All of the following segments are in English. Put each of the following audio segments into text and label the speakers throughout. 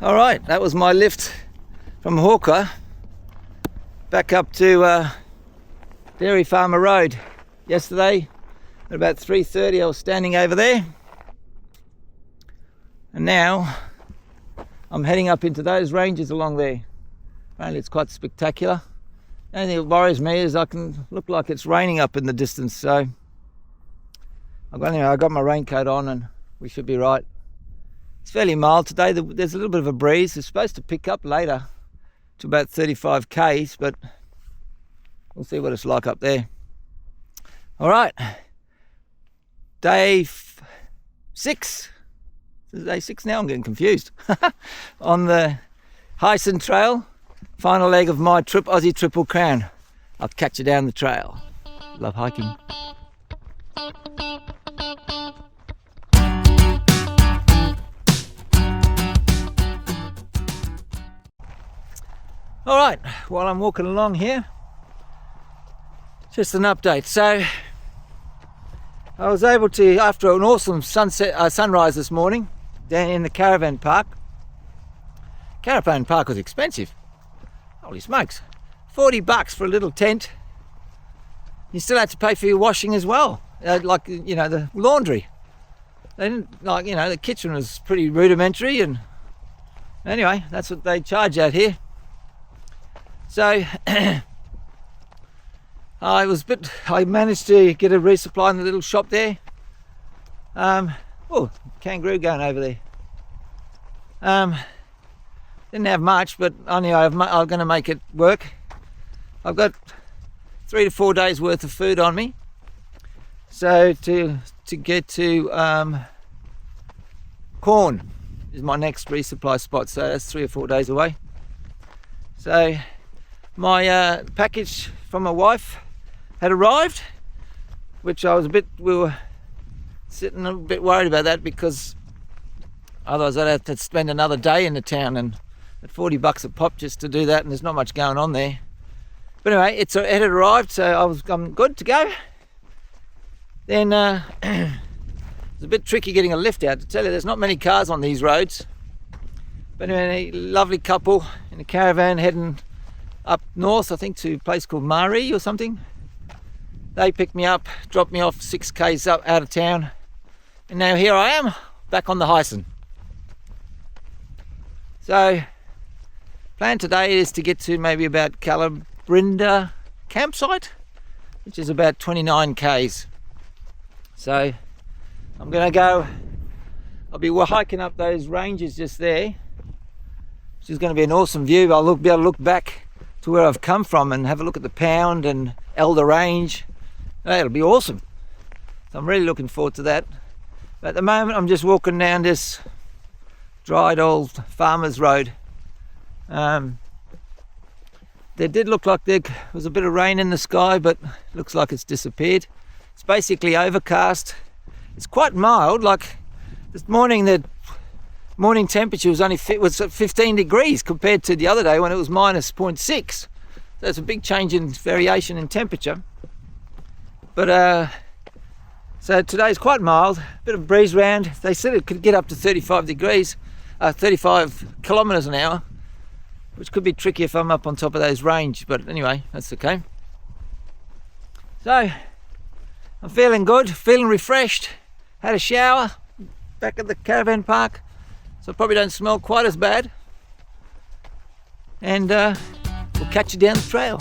Speaker 1: Alright, that was my lift from Hawker back up to Dairy Farmer Road. Yesterday at about 3:30 I was standing over there, and now I'm heading up into those ranges along there. Apparently it's quite spectacular. The only thing that worries me is I can look like it's raining up in the distance, so I got my raincoat on and we should be right. It's fairly mild today. There's a little bit of a breeze. It's supposed to pick up later to about 35 k's, but we'll see what it's like up there. All right, day 6. This is day 6 now. I'm getting confused. On the Heysen Trail, final leg of my Aussie Triple Crown. I'll catch you down the trail. Love hiking. All right, while I'm walking along here, just an update. So I was able to, after an awesome sunrise this morning down in the caravan park. Caravan park was expensive. Holy smokes, $40 for a little tent. You still had to pay for your washing as well, like, you know, the laundry. They didn't, like, you know, the kitchen was pretty rudimentary, and anyway, that's what they charge out here. So I managed to get a resupply in the little shop there. Oh, kangaroo going over there. Didn't have much, but I knew I'm going to make it work. I've got 3 to 4 days worth of food on me. So to get to corn is my next resupply spot. So that's 3 or 4 days away. So my package from my wife had arrived, which we were sitting a bit worried about that, because otherwise I'd have to spend another day in the town, and at $40 a pop just to do that, and there's not much going on there. But anyway, it had arrived, so I'm good to go. Then it's a bit tricky getting a lift out. To tell you, there's not many cars on these roads. But anyway, a lovely couple in a caravan heading up north, I think to a place called Mari or something. They picked me up, dropped me off 6 k's up out of town, and now here I am back on the Heysen. So plan today is to get to maybe about Calabrinda campsite, which is about 29 k's. So I'm gonna go, I'll be hiking up those ranges just there, which is going to be an awesome view. I'll be able to look back to where I've come from and have a look at the Pound and Elder Range. It'll be awesome. So I'm really looking forward to that. But at the moment I'm just walking down this dried old farmer's road. There did look like there was a bit of rain in the sky, but looks like it's disappeared. It's basically overcast. It's quite mild. Like this morning, the morning temperature was was 15 degrees compared to the other day when it was minus 0.6. So it's a big change in variation in temperature. But so today's quite mild, bit of breeze round. They said it could get up to 35 degrees, 35 kilometers an hour, which could be tricky if I'm up on top of those range, but anyway, that's okay. So I'm feeling good, feeling refreshed. Had a shower back at the caravan park, so I probably don't smell quite as bad. And we'll catch you down the trail.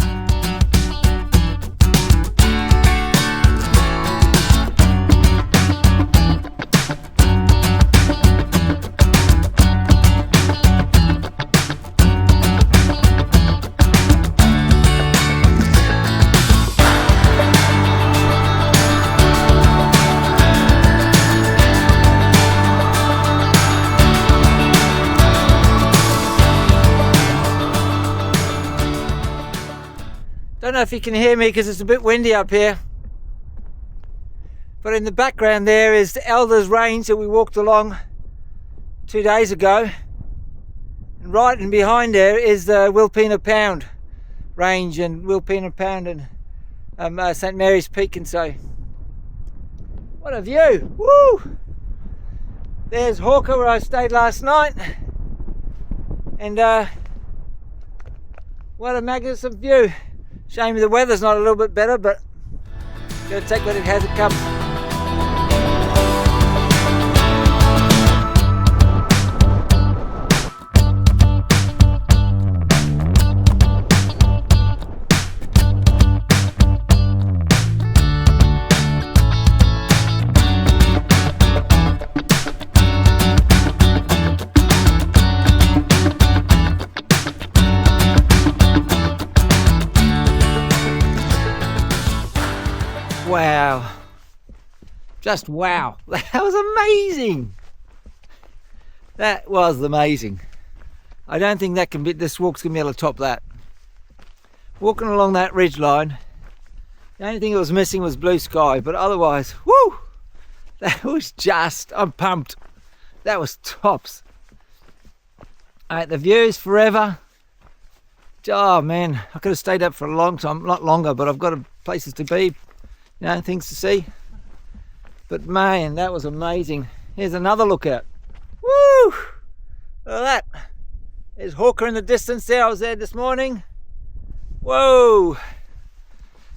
Speaker 1: Don't know if you can hear me because it's a bit windy up here, but in the background there is the Elders Range that we walked along 2 days ago, and right and behind there is the Wilpena Pound range and Wilpena Pound and St Mary's Peak, and so what a view! Woo! There's Hawker where I stayed last night, and what a magnificent view. Shame the weather's not a little bit better, but gotta take what it has, it comes. Wow, just wow, that was amazing. That was amazing. I don't think that can be, this walk's gonna be able to top that. Walking along that ridge line, the only thing it was missing was blue sky, but otherwise, whoo, that was just, I'm pumped. That was tops. The views forever. Oh man, I could have stayed up for a long time, not longer, but I've got places to be. You know, things to see. But man, that was amazing. Here's another lookout. Woo! Look at that. There's Hawker in the distance there. I was there this morning. Whoa!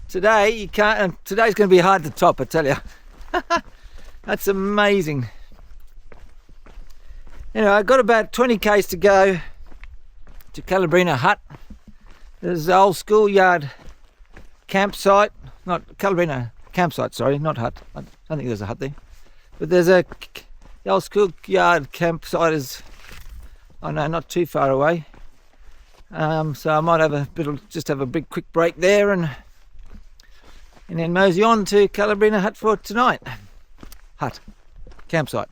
Speaker 1: Today you can't. Today's going to be hard to top, I tell you. That's amazing. Anyway, I've got about 20 k's to go to Calabrinda hut. There's the old schoolyard campsite. Not Calabrinda campsite, sorry, not hut. I don't think there's a hut there. But there's the old schoolyard campsite is, I know, not too far away. So I might have just have a big quick break there and then mosey on to Calabrinda hut for tonight. Campsite.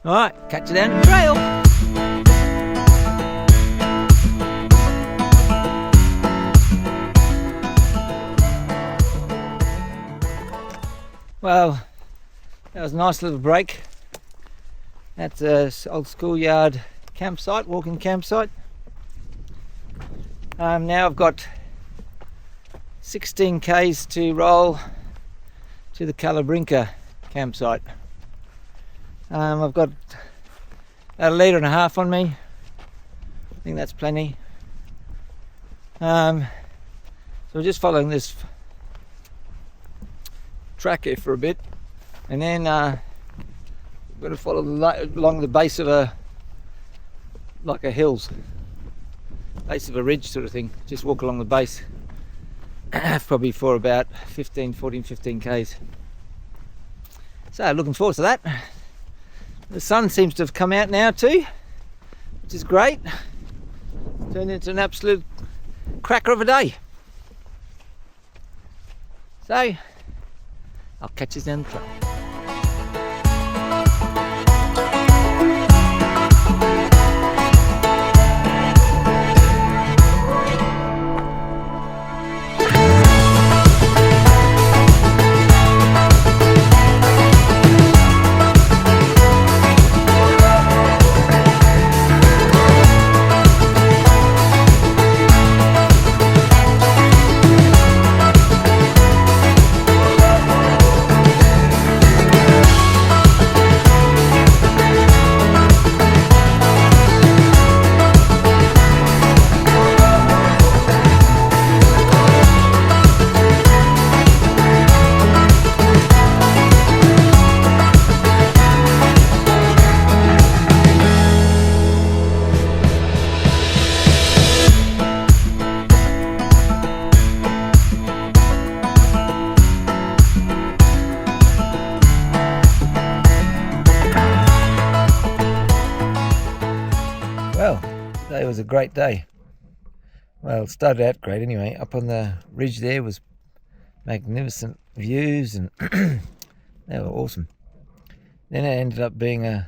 Speaker 1: Alright, catch you down the trail. Well, that was a nice little break. That's a old schoolyard campsite, walking campsite. Now I've got 16 k's to roll to the Calabrinda campsite. I've got about 1.5 litres on me. I think that's plenty. So we're just following this track here for a bit, and then we're going to follow along the base of like a hills, base of a ridge sort of thing. Just walk along the base, probably for about 15 k's. So looking forward to that. The sun seems to have come out now too, which is great. Turned into an absolute cracker of a day. So I'll catch you down the trail. Today was a great day. Well, it started out great anyway. Up on the ridge there was magnificent views and they were awesome. Then it ended up being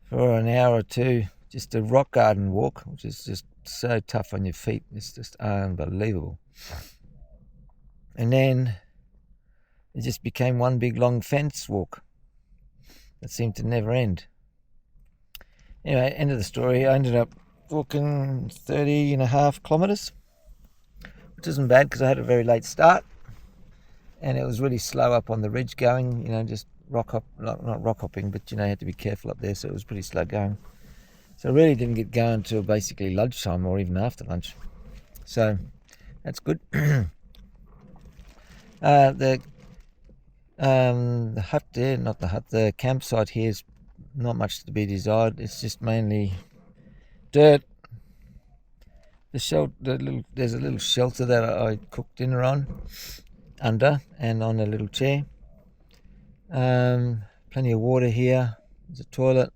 Speaker 1: for an hour or two, just a rock garden walk, which is just so tough on your feet. It's just unbelievable. And then it just became one big long fence walk. that seemed to never end. Anyway, end of the story. I ended up walking 30.5 kilometres, which isn't bad because I had a very late start, and it was really slow up on the ridge going, just not rock hopping, but you had to be careful up there, so it was pretty slow going. So I really didn't get going until basically lunchtime or even after lunch. So that's good. The hut there, not the hut, the campsite here is not much to be desired. It's just mainly dirt. There's a little shelter that I cooked dinner on, under, and on a little chair. Plenty of water here. There's a toilet.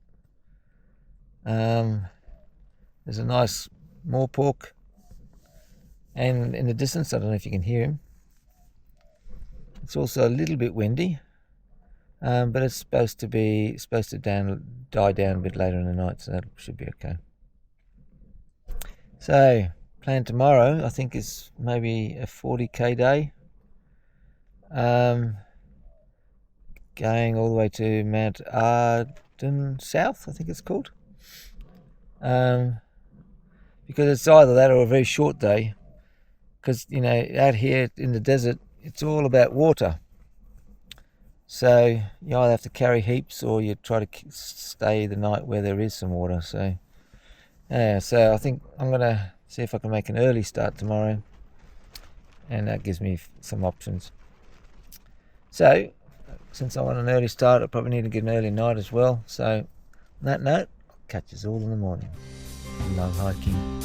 Speaker 1: There's a nice moorpork, and in the distance, I don't know if you can hear him. It's also a little bit windy, but it's supposed to die down a bit later in the night, so that should be okay. So, plan tomorrow, I think, is maybe a 40k day. Going all the way to Mount Arden South, I think it's called. Because it's either that or a very short day. Because, out here in the desert, it's all about water. So you either have to carry heaps or you try to stay the night where there is some water. So, so I think I'm going to see if I can make an early start tomorrow. And that gives me some options. So, since I want an early start, I probably need to get an early night as well. So, on that note, I'll catch us all in the morning. Love hiking.